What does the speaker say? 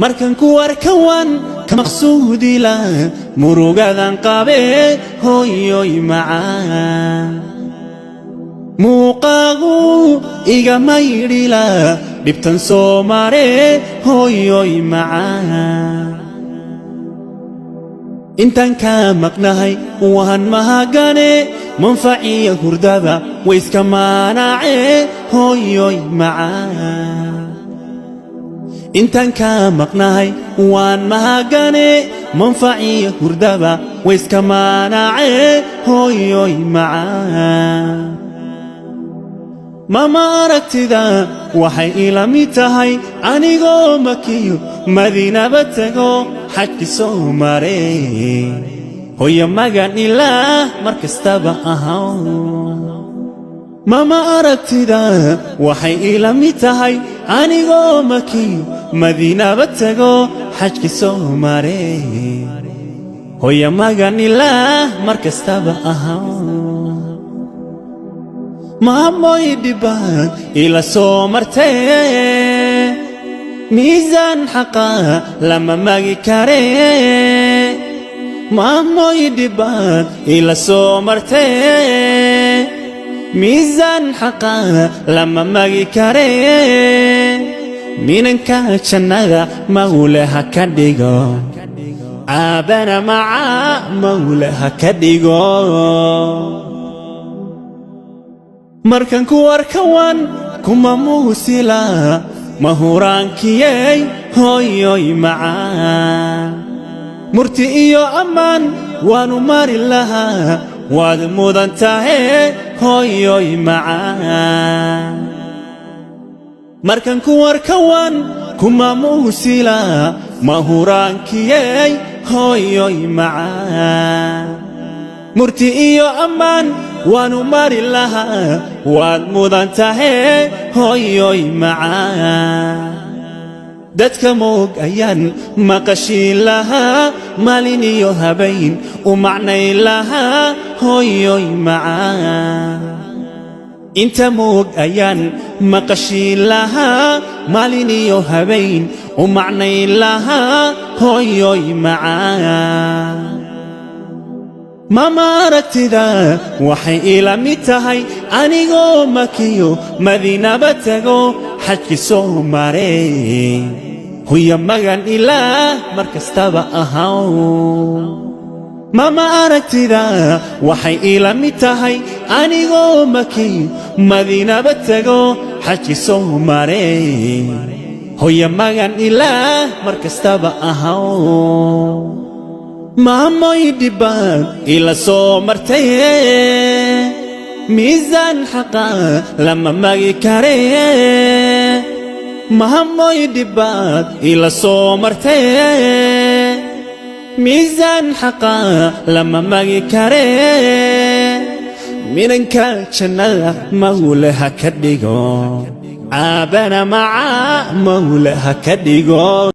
markan ku arkawan kamaqsuudi la murugadan qabe hooyoy macaan muuqaagu iga maydhila dhibtan soo mare hooyoy macaan intan ka maqnahay waan mahagane manfaciya hurdada wayska maanaace hooyoy macaan intan ka maqnahay waan mahagane manfaciya hurdada wayska maanaace hooyoy macaan mama aragtida waxay ila mid tahay anigoo makiyo madiinaba tago xajki soo mare hooyo magan ilaah markastaba ahaw mama aragtida waxay ila mid tahay anigoo makiyo madiinaba tago xajki soo mare hooyo magan ilaah markastaba ahaw maamoy dhibaan ila soo martee miisaan xaqa lama magi kare maamoy dhibaan ila soo martee miisaan xaqa lama magi kare minanka jannada mawlaha ka dhigo aabana maca mawlaha ka dhigo markan ku arkawan kuma muusila mahuraankiyey hooyoy macaan murti iyo ammaan waanu mari lahaa waad mudan tahe hooyoy macaan markan ku arkawan kuma muusila mahuraankiyey hooyoy macaan murti iyo ammaan waanu mari lahaa waad mudan tahe hooyoy macaan dadka moog ayaan maqashiin lahaa maalin iyo habeen u macnayn lahaa hooyoy macaan inta moog ayaan maqashiin lahaa maalin iyo habeen u macnayn lahaa hooyoy macaan mama aragtida waxay ila mid tahay anigoo makiyo madiinaba tago xajki soo mare hooyo magan ilaah markastaba ahaw mama aragtida waxay ila mid tahay anigoo makiyo madiinaba tago xajki soo mare hooyo magan ilaah markastaba ahaw maamoy dhibaan ila soo martay miisaan xaqa lama magi kare maamoy dhibaan ila soo martay miisaan xaqa lama magi kare minanka jannada mawlaha ka dhigo aabana maca mawlaha ka dhigo